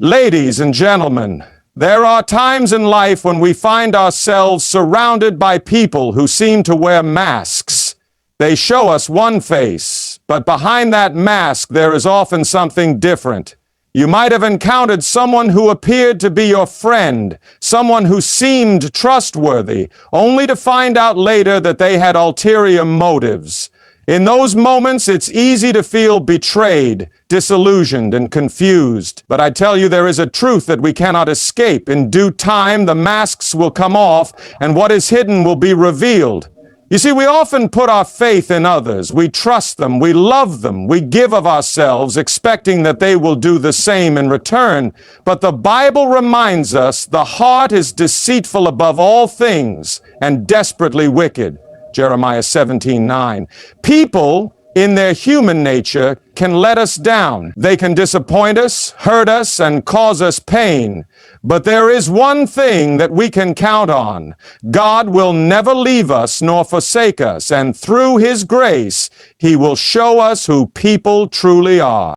Ladies and gentlemen, there are times in life when we find ourselves surrounded by people who seem to wear masks. They show us one face, but behind that mask there is often something different. You might have encountered someone who appeared to be your friend, someone who seemed trustworthy, only to find out later that they had ulterior motives. In those moments, it's easy to feel betrayed, disillusioned, and confused. But I tell you, there is a truth that we cannot escape. In due time, the masks will come off, and what is hidden will be revealed. You see, we often put our faith in others. We trust them. We love them. We give of ourselves, expecting that they will do the same in return. But the Bible reminds us the heart is deceitful above all things and desperately wicked. Jeremiah 17:9. People, in their human nature, can let us down. They can disappoint us, hurt us, and cause us pain. But there is one thing that we can count on. God will never leave us nor forsake us, and through His grace, He will show us who people truly are.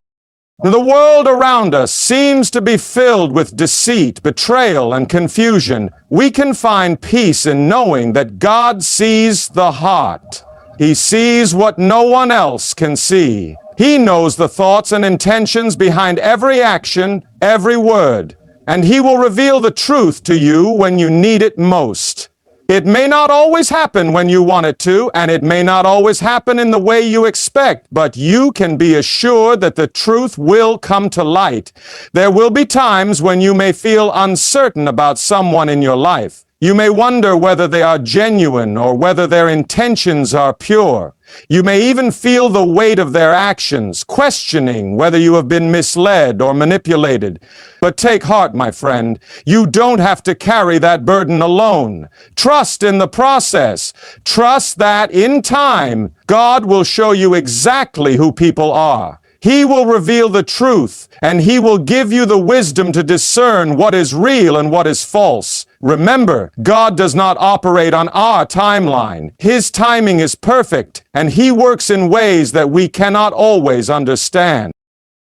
The world around us seems to be filled with deceit, betrayal, and confusion. We can find peace in knowing that God sees the heart. He sees what no one else can see. He knows the thoughts and intentions behind every action, every word, and He will reveal the truth to you when you need it most. It may not always happen when you want it to, and it may not always happen in the way you expect, but you can be assured that the truth will come to light. There will be times when you may feel uncertain about someone in your life. You may wonder whether they are genuine or whether their intentions are pure. You may even feel the weight of their actions, questioning whether you have been misled or manipulated. But take heart, my friend. You don't have to carry that burden alone. Trust in the process. Trust that in time, God will show you exactly who people are. He will reveal the truth, and He will give you the wisdom to discern what is real and what is false. Remember, God does not operate on our timeline. His timing is perfect, and He works in ways that we cannot always understand.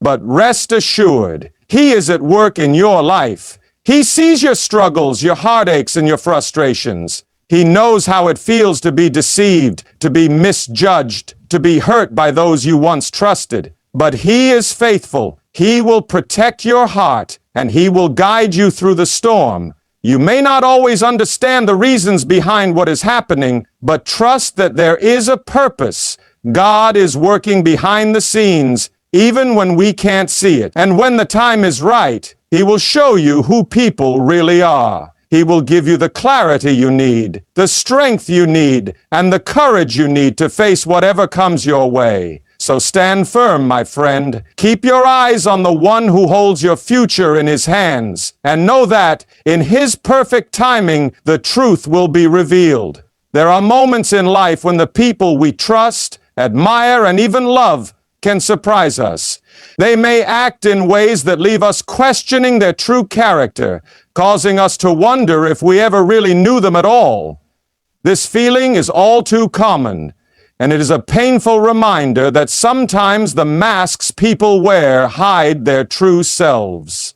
But rest assured, He is at work in your life. He sees your struggles, your heartaches, and your frustrations. He knows how it feels to be deceived, to be misjudged, to be hurt by those you once trusted. But He is faithful. He will protect your heart, and He will guide you through the storm. You may not always understand the reasons behind what is happening, but trust that there is a purpose. God is working behind the scenes, even when we can't see it. And when the time is right, He will show you who people really are. He will give you the clarity you need, the strength you need, and the courage you need to face whatever comes your way. So stand firm, my friend. Keep your eyes on the one who holds your future in His hands, and know that, in His perfect timing, the truth will be revealed. There are moments in life when the people we trust, admire, and even love can surprise us. They may act in ways that leave us questioning their true character, causing us to wonder if we ever really knew them at all. This feeling is all too common, and it is a painful reminder that sometimes the masks people wear hide their true selves.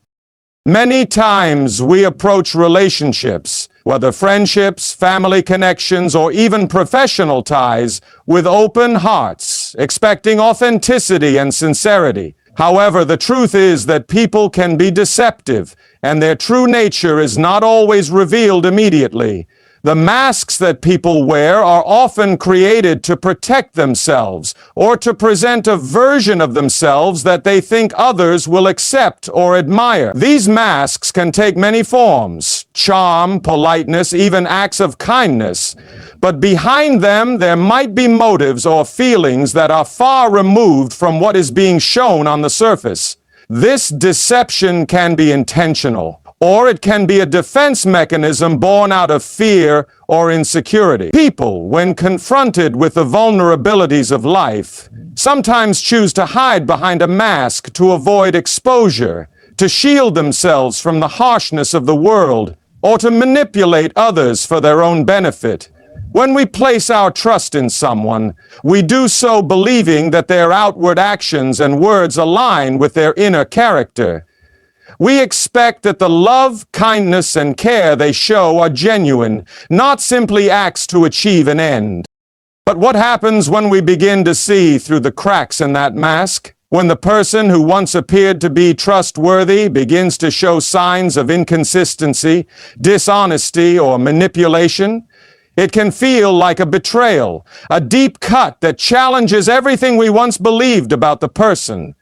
Many times we approach relationships, whether friendships, family connections, or even professional ties, with open hearts, expecting authenticity and sincerity. However, the truth is that people can be deceptive, and their true nature is not always revealed immediately. The masks that people wear are often created to protect themselves or to present a version of themselves that they think others will accept or admire. These masks can take many forms: charm, politeness, even acts of kindness. But behind them, there might be motives or feelings that are far removed from what is being shown on the surface. This deception can be intentional, or it can be a defense mechanism born out of fear or insecurity. People, when confronted with the vulnerabilities of life, sometimes choose to hide behind a mask to avoid exposure, to shield themselves from the harshness of the world, or to manipulate others for their own benefit. When we place our trust in someone, we do so believing that their outward actions and words align with their inner character. We expect that the love, kindness, and care they show are genuine, not simply acts to achieve an end. But what happens when we begin to see through the cracks in that mask? When the person who once appeared to be trustworthy begins to show signs of inconsistency, dishonesty, or manipulation, it can feel like a betrayal, a deep cut that challenges everything we once believed about the person.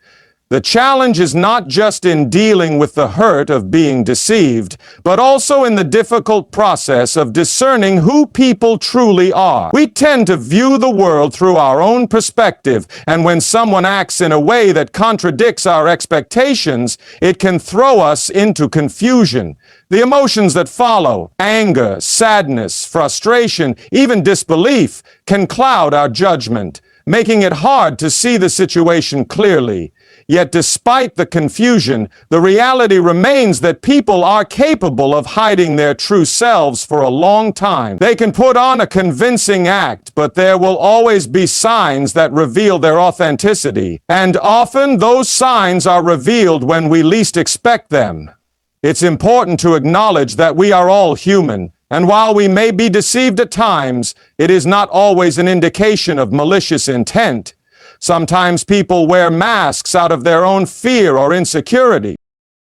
The challenge is not just in dealing with the hurt of being deceived, but also in the difficult process of discerning who people truly are. We tend to view the world through our own perspective, and when someone acts in a way that contradicts our expectations, it can throw us into confusion. The emotions that follow, anger, sadness, frustration, even disbelief, can cloud our judgment, making it hard to see the situation clearly. Yet despite the confusion, the reality remains that people are capable of hiding their true selves for a long time. They can put on a convincing act, but there will always be signs that reveal their authenticity. And often those signs are revealed when we least expect them. It's important to acknowledge that we are all human, and while we may be deceived at times, it is not always an indication of malicious intent. Sometimes people wear masks out of their own fear or insecurity.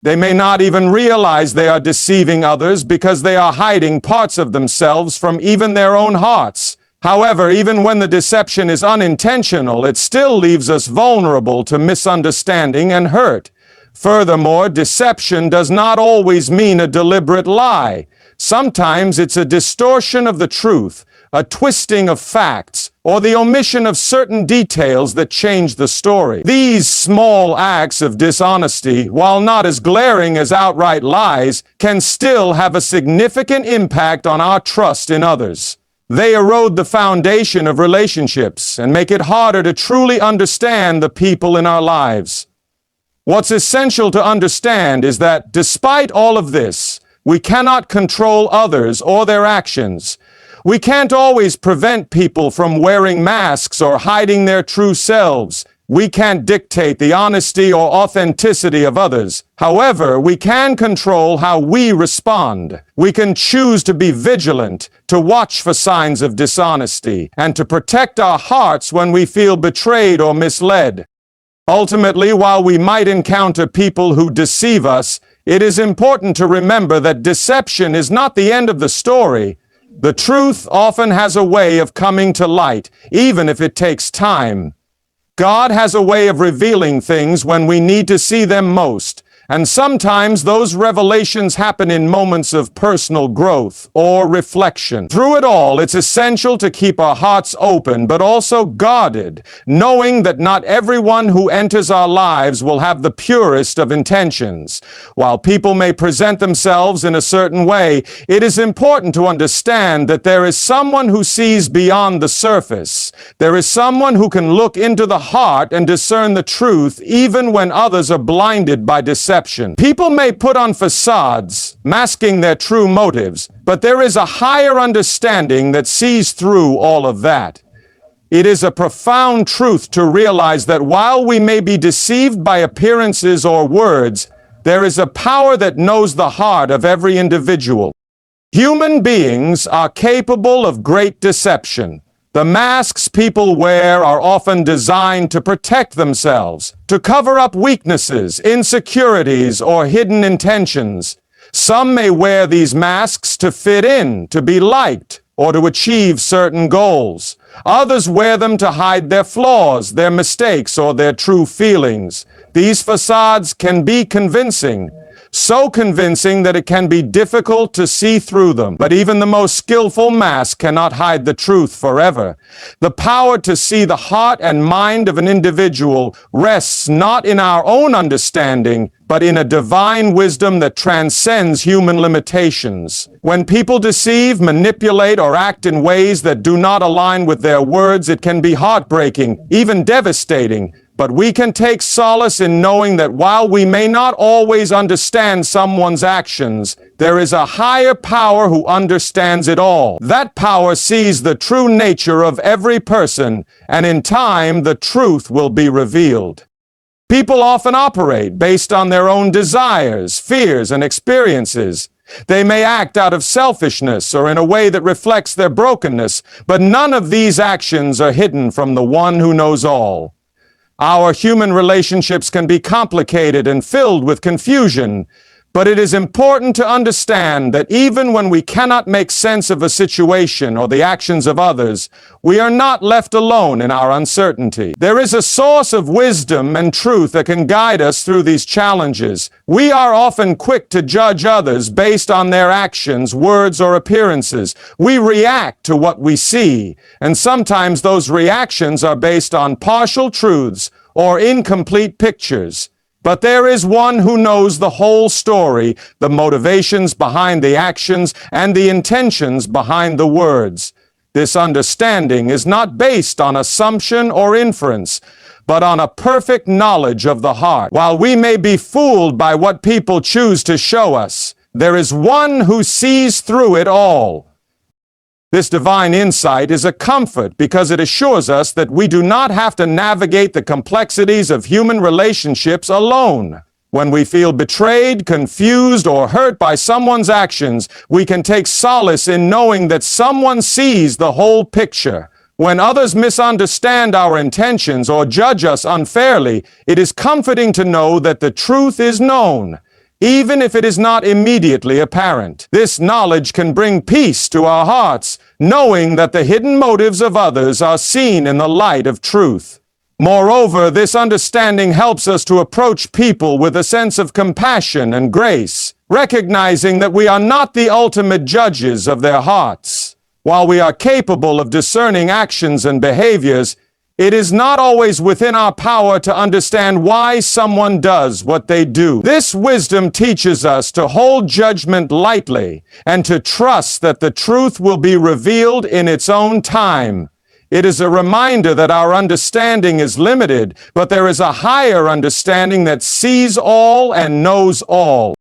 They may not even realize they are deceiving others because they are hiding parts of themselves from even their own hearts. However, even when the deception is unintentional, it still leaves us vulnerable to misunderstanding and hurt. Furthermore, deception does not always mean a deliberate lie. Sometimes it's a distortion of the truth, a twisting of facts, or the omission of certain details that change the story. These small acts of dishonesty, while not as glaring as outright lies, can still have a significant impact on our trust in others. They erode the foundation of relationships and make it harder to truly understand the people in our lives. What's essential to understand is that, despite all of this, we cannot control others or their actions. We can't always prevent people from wearing masks or hiding their true selves. We can't dictate the honesty or authenticity of others. However, we can control how we respond. We can choose to be vigilant, to watch for signs of dishonesty, and to protect our hearts when we feel betrayed or misled. Ultimately, while we might encounter people who deceive us, it is important to remember that deception is not the end of the story. The truth often has a way of coming to light, even if it takes time. God has a way of revealing things when we need to see them most, and sometimes those revelations happen in moments of personal growth or reflection. Through it all, it's essential to keep our hearts open, but also guarded, knowing that not everyone who enters our lives will have the purest of intentions. While people may present themselves in a certain way, it is important to understand that there is someone who sees beyond the surface. There is someone who can look into the heart and discern the truth, even when others are blinded by deception. People may put on facades, masking their true motives, but there is a higher understanding that sees through all of that. It is a profound truth to realize that while we may be deceived by appearances or words, there is a power that knows the heart of every individual. Human beings are capable of great deception. The masks people wear are often designed to protect themselves, to cover up weaknesses, insecurities, or hidden intentions. Some may wear these masks to fit in, to be liked, or to achieve certain goals. Others wear them to hide their flaws, their mistakes, or their true feelings. These facades can be convincing, so convincing that it can be difficult to see through them. But even the most skillful mask cannot hide the truth forever. The power to see the heart and mind of an individual rests not in our own understanding, but in a divine wisdom that transcends human limitations. When people deceive, manipulate, or act in ways that do not align with their words, it can be heartbreaking, even devastating. But we can take solace in knowing that while we may not always understand someone's actions, there is a higher power who understands it all. That power sees the true nature of every person, and in time the truth will be revealed. People often operate based on their own desires, fears, and experiences. They may act out of selfishness or in a way that reflects their brokenness, but none of these actions are hidden from the one who knows all. Our human relationships can be complicated and filled with confusion, but it is important to understand that even when we cannot make sense of a situation or the actions of others, we are not left alone in our uncertainty. There is a source of wisdom and truth that can guide us through these challenges. We are often quick to judge others based on their actions, words, or appearances. We react to what we see, and sometimes those reactions are based on partial truths or incomplete pictures. But there is one who knows the whole story, the motivations behind the actions, and the intentions behind the words. This understanding is not based on assumption or inference, but on a perfect knowledge of the heart. While we may be fooled by what people choose to show us, there is one who sees through it all. This divine insight is a comfort because it assures us that we do not have to navigate the complexities of human relationships alone. When we feel betrayed, confused, or hurt by someone's actions, we can take solace in knowing that someone sees the whole picture. When others misunderstand our intentions or judge us unfairly, it is comforting to know that the truth is known, even if it is not immediately apparent. This knowledge can bring peace to our hearts, knowing that the hidden motives of others are seen in the light of truth. Moreover, this understanding helps us to approach people with a sense of compassion and grace, recognizing that we are not the ultimate judges of their hearts. While we are capable of discerning actions and behaviors, it is not always within our power to understand why someone does what they do. This wisdom teaches us to hold judgment lightly and to trust that the truth will be revealed in its own time. It is a reminder that our understanding is limited, but there is a higher understanding that sees all and knows all.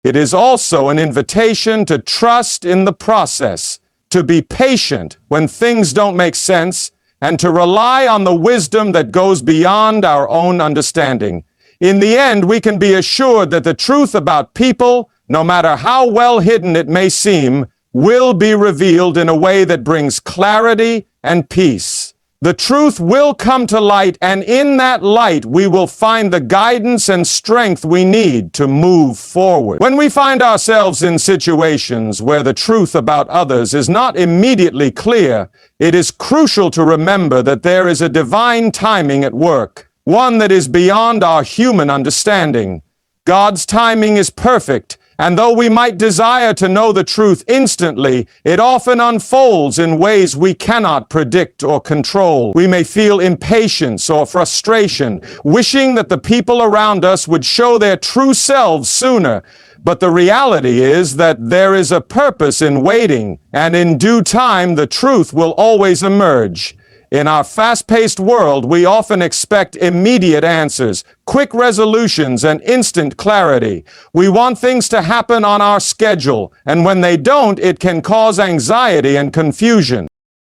It is also an invitation to trust in the process, to be patient when things don't make sense, and to rely on the wisdom that goes beyond our own understanding. In the end, we can be assured that the truth about people, no matter how well hidden it may seem, will be revealed in a way that brings clarity and peace. The truth will come to light, and in that light we will find the guidance and strength we need to move forward. When we find ourselves in situations where the truth about others is not immediately clear, it is crucial to remember that there is a divine timing at work, one that is beyond our human understanding. God's timing is perfect, and though we might desire to know the truth instantly, it often unfolds in ways we cannot predict or control. We may feel impatience or frustration, wishing that the people around us would show their true selves sooner. But the reality is that there is a purpose in waiting, and in due time the truth will always emerge. In our fast-paced world, we often expect immediate answers, quick resolutions, and instant clarity. We want things to happen on our schedule, and when they don't, it can cause anxiety and confusion.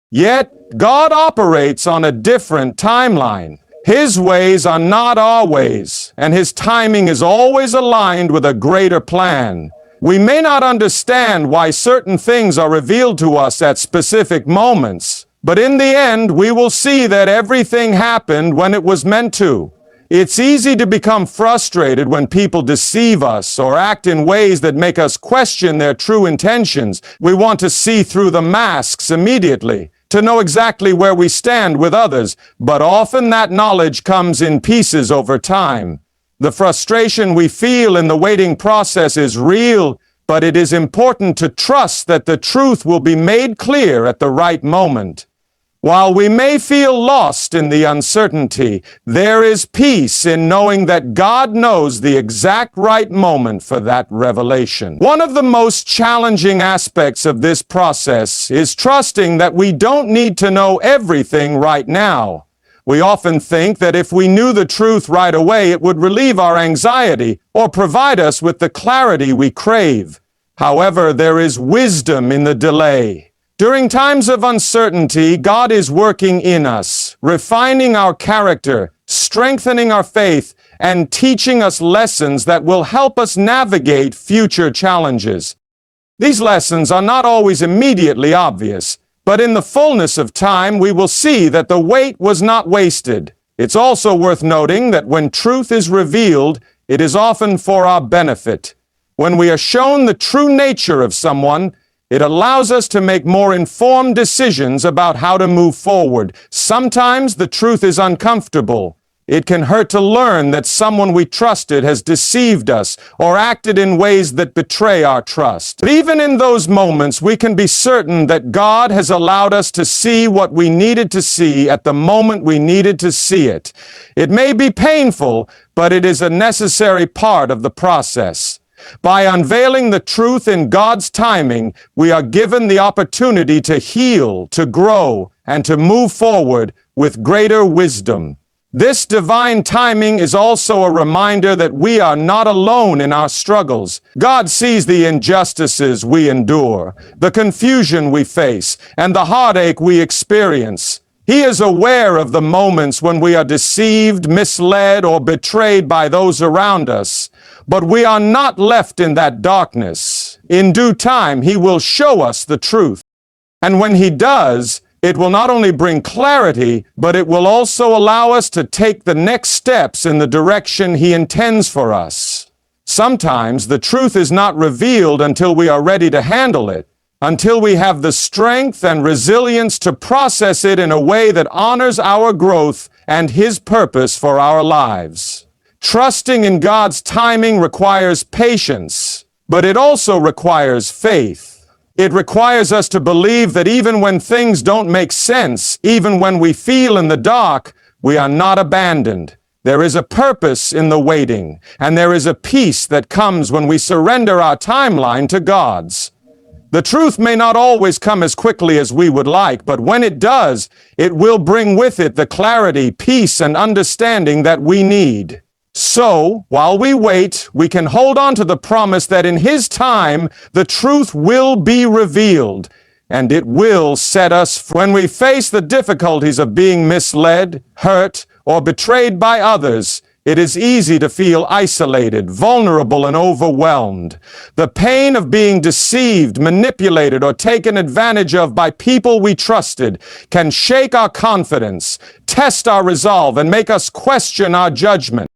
Yet, God operates on a different timeline. His ways are not our ways, and His timing is always aligned with a greater plan. We may not understand why certain things are revealed to us at specific moments, but in the end, we will see that everything happened when it was meant to. It's easy to become frustrated when people deceive us or act in ways that make us question their true intentions. We want to see through the masks immediately, to know exactly where we stand with others, but often that knowledge comes in pieces over time. The frustration we feel in the waiting process is real, but it is important to trust that the truth will be made clear at the right moment. While we may feel lost in the uncertainty, there is peace in knowing that God knows the exact right moment for that revelation. One of the most challenging aspects of this process is trusting that we don't need to know everything right now. We often think that if we knew the truth right away, it would relieve our anxiety or provide us with the clarity we crave. However, there is wisdom in the delay. During times of uncertainty, God is working in us, refining our character, strengthening our faith, and teaching us lessons that will help us navigate future challenges. These lessons are not always immediately obvious, but in the fullness of time we will see that the wait was not wasted. It's also worth noting that when truth is revealed, it is often for our benefit. When we are shown the true nature of someone, it allows us to make more informed decisions about how to move forward. Sometimes the truth is uncomfortable. It can hurt to learn that someone we trusted has deceived us or acted in ways that betray our trust. But even in those moments, we can be certain that God has allowed us to see what we needed to see at the moment we needed to see it. It may be painful, but it is a necessary part of the process. By unveiling the truth in God's timing, we are given the opportunity to heal, to grow, and to move forward with greater wisdom. This divine timing is also a reminder that we are not alone in our struggles. God sees the injustices we endure, the confusion we face, and the heartache we experience. He is aware of the moments when we are deceived, misled, or betrayed by those around us. But we are not left in that darkness. In due time, He will show us the truth. And when He does, it will not only bring clarity, but it will also allow us to take the next steps in the direction He intends for us. Sometimes the truth is not revealed until we are ready to handle it, until we have the strength and resilience to process it in a way that honors our growth and His purpose for our lives. Trusting in God's timing requires patience, but it also requires faith. It requires us to believe that even when things don't make sense, even when we feel in the dark, we are not abandoned. There is a purpose in the waiting, and there is a peace that comes when we surrender our timeline to God's. The truth may not always come as quickly as we would like, but when it does, it will bring with it the clarity, peace, and understanding that we need. So, while we wait, we can hold on to the promise that in His time, the truth will be revealed, and it will set us free. When we face the difficulties of being misled, hurt, or betrayed by others, it is easy to feel isolated, vulnerable, and overwhelmed. The pain of being deceived, manipulated, or taken advantage of by people we trusted can shake our confidence, test our resolve, and make us question our judgment.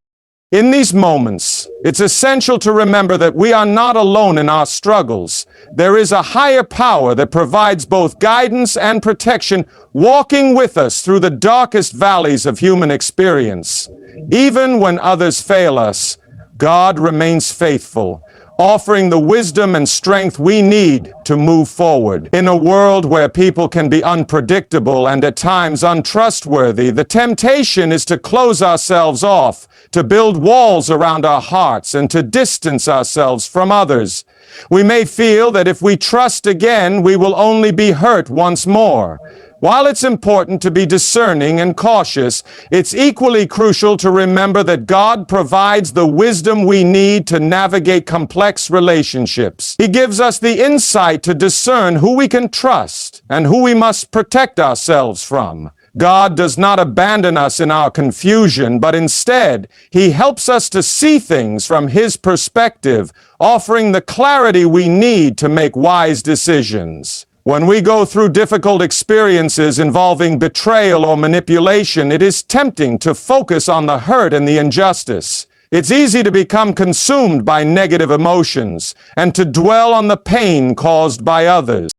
In these moments, it's essential to remember that we are not alone in our struggles. There is a higher power that provides both guidance and protection, walking with us through the darkest valleys of human experience. Even when others fail us, God remains faithful, offering the wisdom and strength we need to move forward. In a world where people can be unpredictable and at times untrustworthy, the temptation is to close ourselves off, to build walls around our hearts, and to distance ourselves from others. We may feel that if we trust again, we will only be hurt once more. While it's important to be discerning and cautious, it's equally crucial to remember that God provides the wisdom we need to navigate complex relationships. He gives us the insight to discern who we can trust and who we must protect ourselves from. God does not abandon us in our confusion, but instead, He helps us to see things from His perspective, offering the clarity we need to make wise decisions. When we go through difficult experiences involving betrayal or manipulation, it is tempting to focus on the hurt and the injustice. It's easy to become consumed by negative emotions and to dwell on the pain caused by others.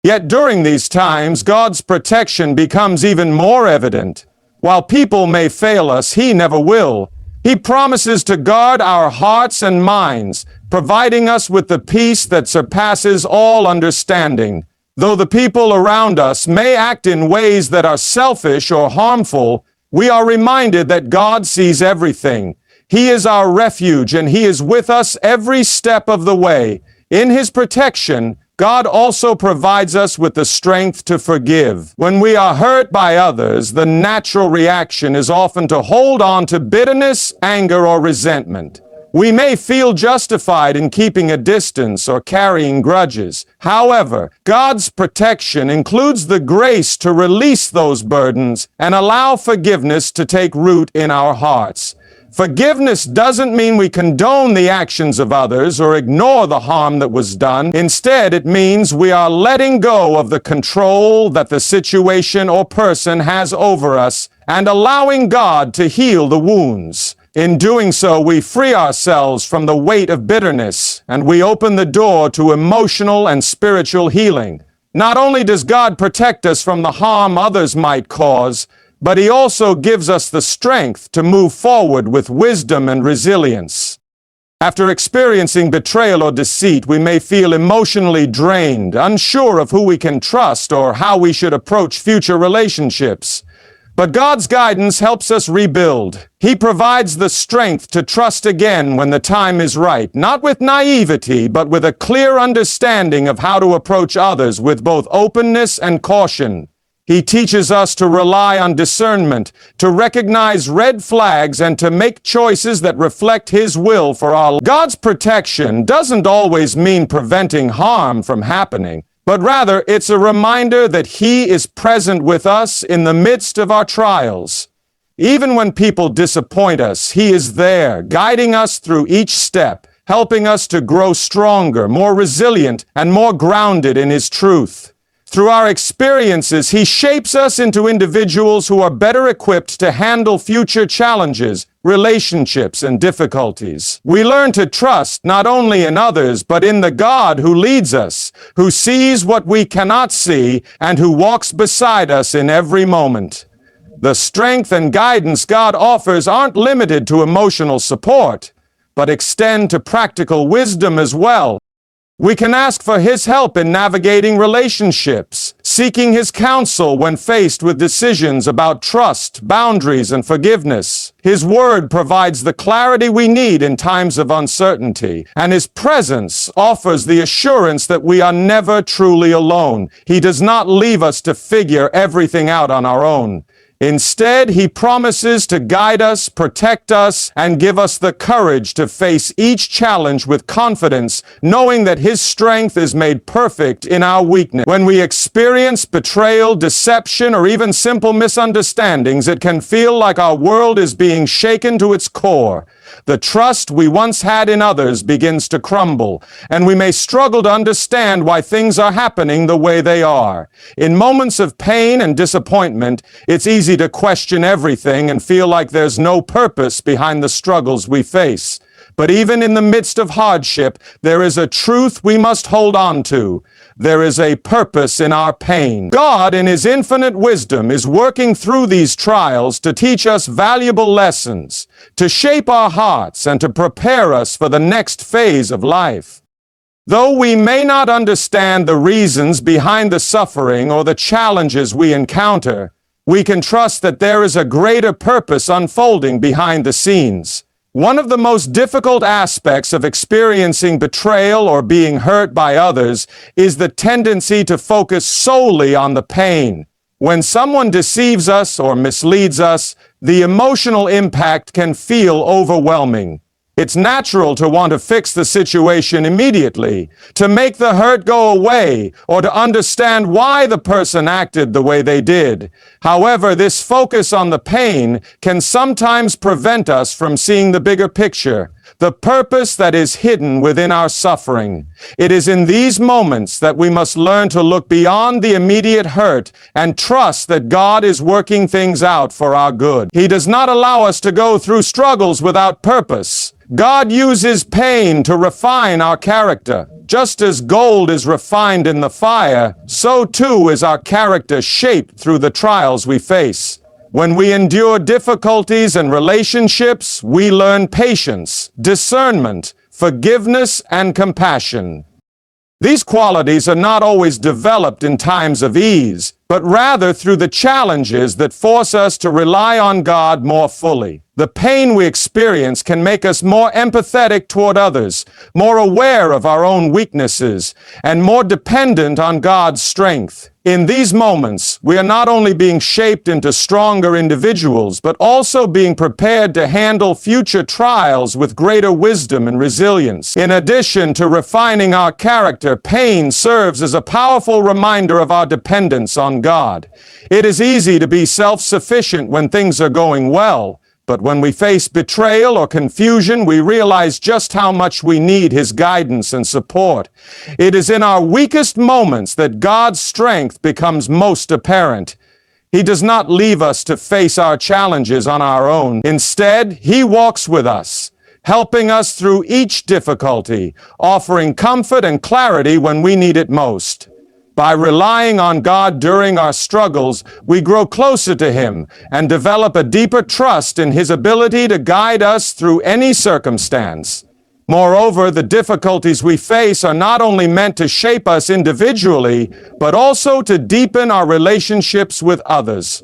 Yet during these times, God's protection becomes even more evident. While people may fail us, He never will. He promises to guard our hearts and minds, providing us with the peace that surpasses all understanding. Though the people around us may act in ways that are selfish or harmful, we are reminded that God sees everything. He is our refuge, and He is with us every step of the way. In His protection, God also provides us with the strength to forgive. When we are hurt by others, the natural reaction is often to hold on to bitterness, anger, or resentment. We may feel justified in keeping a distance or carrying grudges. However, God's protection includes the grace to release those burdens and allow forgiveness to take root in our hearts. Forgiveness doesn't mean we condone the actions of others or ignore the harm that was done. Instead, it means we are letting go of the control that the situation or person has over us and allowing God to heal the wounds. In doing so, we free ourselves from the weight of bitterness, and we open the door to emotional and spiritual healing. Not only does God protect us from the harm others might cause, but He also gives us the strength to move forward with wisdom and resilience. After experiencing betrayal or deceit, we may feel emotionally drained, unsure of who we can trust or how we should approach future relationships. But God's guidance helps us rebuild. He provides the strength to trust again when the time is right, not with naivety, but with a clear understanding of how to approach others with both openness and caution. He teaches us to rely on discernment, to recognize red flags, and to make choices that reflect His will for our lives. God's protection doesn't always mean preventing harm from happening, but rather it's a reminder that He is present with us in the midst of our trials. Even when people disappoint us, He is there, guiding us through each step, helping us to grow stronger, more resilient, and more grounded in His truth. Through our experiences, He shapes us into individuals who are better equipped to handle future challenges, relationships, and difficulties. We learn to trust not only in others, but in the God who leads us, who sees what we cannot see, and who walks beside us in every moment. The strength and guidance God offers aren't limited to emotional support, but extend to practical wisdom as well. We can ask for His help in navigating relationships, seeking His counsel when faced with decisions about trust, boundaries, and forgiveness. His Word provides the clarity we need in times of uncertainty, and His presence offers the assurance that we are never truly alone. He does not leave us to figure everything out on our own. Instead, He promises to guide us, protect us, and give us the courage to face each challenge with confidence, knowing that His strength is made perfect in our weakness. When we experience betrayal, deception, or even simple misunderstandings, it can feel like our world is being shaken to its core. The trust we once had in others begins to crumble, and we may struggle to understand why things are happening the way they are. In moments of pain and disappointment, it's easy to question everything and feel like there's no purpose behind the struggles we face. But even in the midst of hardship, there is a truth we must hold on to. There is a purpose in our pain. God, in His infinite wisdom, is working through these trials to teach us valuable lessons, to shape our hearts, and to prepare us for the next phase of life. Though we may not understand the reasons behind the suffering or the challenges we encounter, we can trust that there is a greater purpose unfolding behind the scenes. One of the most difficult aspects of experiencing betrayal or being hurt by others is the tendency to focus solely on the pain. When someone deceives us or misleads us, the emotional impact can feel overwhelming. It's natural to want to fix the situation immediately, to make the hurt go away, or to understand why the person acted the way they did. However, this focus on the pain can sometimes prevent us from seeing the bigger picture, the purpose that is hidden within our suffering. It is in these moments that we must learn to look beyond the immediate hurt and trust that God is working things out for our good. He does not allow us to go through struggles without purpose. God uses pain to refine our character. Just as gold is refined in the fire, so too is our character shaped through the trials we face. When we endure difficulties in relationships, we learn patience, discernment, forgiveness, and compassion. These qualities are not always developed in times of ease, but rather through the challenges that force us to rely on God more fully. The pain we experience can make us more empathetic toward others, more aware of our own weaknesses, and more dependent on God's strength. In these moments, we are not only being shaped into stronger individuals, but also being prepared to handle future trials with greater wisdom and resilience. In addition to refining our character, pain serves as a powerful reminder of our dependence on God. It is easy to be self-sufficient when things are going well, But when we face betrayal or confusion, we realize just how much we need His guidance and support. It is in our weakest moments that God's strength becomes most apparent. He does not leave us to face our challenges on our own. Instead, He walks with us, helping us through each difficulty, offering comfort and clarity when we need it most. By relying on God during our struggles, we grow closer to Him and develop a deeper trust in His ability to guide us through any circumstance. Moreover, the difficulties we face are not only meant to shape us individually, but also to deepen our relationships with others.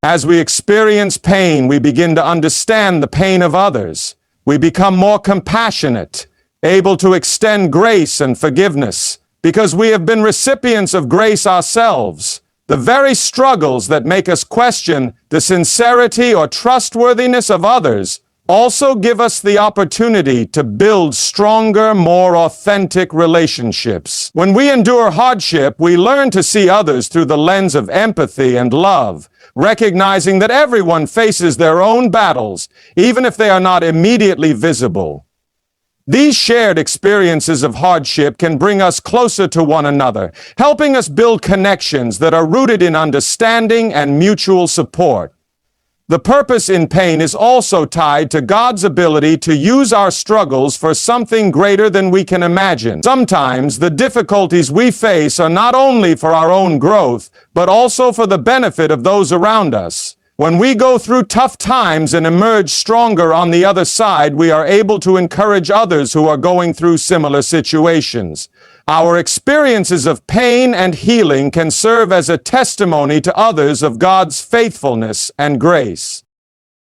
As we experience pain, we begin to understand the pain of others. We become more compassionate, able to extend grace and forgiveness, because we have been recipients of grace ourselves. The very struggles that make us question the sincerity or trustworthiness of others also give us the opportunity to build stronger, more authentic relationships. When we endure hardship, we learn to see others through the lens of empathy and love, recognizing that everyone faces their own battles, even if they are not immediately visible. These shared experiences of hardship can bring us closer to one another, helping us build connections that are rooted in understanding and mutual support. The purpose in pain is also tied to God's ability to use our struggles for something greater than we can imagine. Sometimes the difficulties we face are not only for our own growth, but also for the benefit of those around us. When we go through tough times and emerge stronger on the other side, we are able to encourage others who are going through similar situations. Our experiences of pain and healing can serve as a testimony to others of God's faithfulness and grace.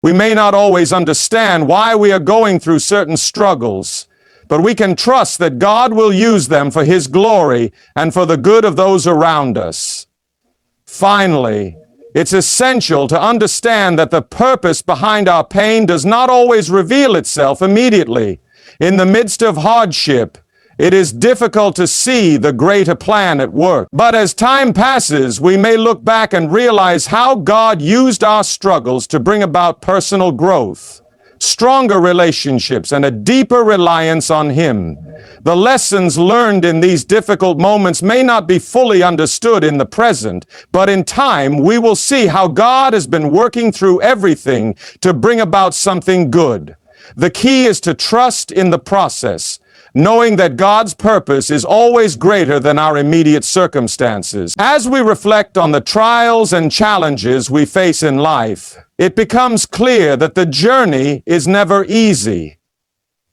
We may not always understand why we are going through certain struggles, but we can trust that God will use them for His glory and for the good of those around us. Finally, it's essential to understand that the purpose behind our pain does not always reveal itself immediately. In the midst of hardship, it is difficult to see the greater plan at work. But as time passes, we may look back and realize how God used our struggles to bring about personal growth, stronger relationships, and a deeper reliance on Him. The lessons learned in these difficult moments may not be fully understood in the present, but in time we will see how God has been working through everything to bring about something good. The key is to trust in the process, knowing that God's purpose is always greater than our immediate circumstances. As we reflect on the trials and challenges we face in life, it becomes clear that the journey is never easy.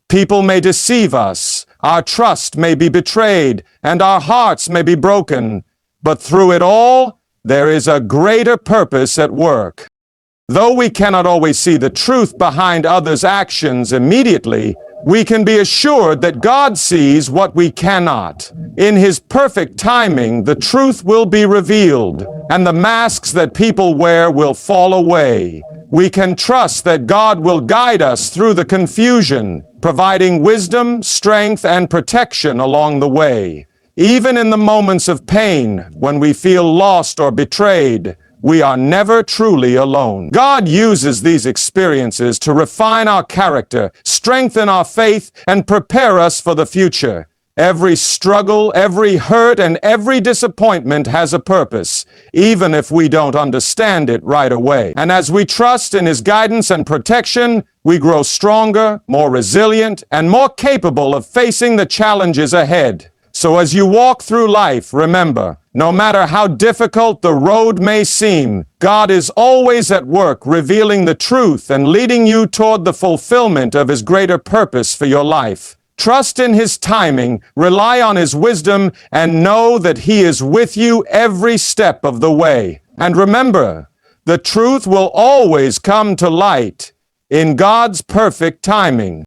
People may deceive us, our trust may be betrayed, and our hearts may be broken. But through it all, there is a greater purpose at work. Though we cannot always see the truth behind others' actions immediately, we can be assured that God sees what we cannot. In His perfect timing, the truth will be revealed, and the masks that people wear will fall away. We can trust that God will guide us through the confusion, providing wisdom, strength, and protection along the way. Even in the moments of pain, when we feel lost or betrayed, we are never truly alone. God uses these experiences to refine our character, strengthen our faith, and prepare us for the future. Every struggle, every hurt, and every disappointment has a purpose, even if we don't understand it right away. And as we trust in His guidance and protection, we grow stronger, more resilient, and more capable of facing the challenges ahead. So as you walk through life, remember, no matter how difficult the road may seem, God is always at work revealing the truth and leading you toward the fulfillment of His greater purpose for your life. Trust in His timing, rely on His wisdom, and know that He is with you every step of the way. And remember, the truth will always come to light in God's perfect timing.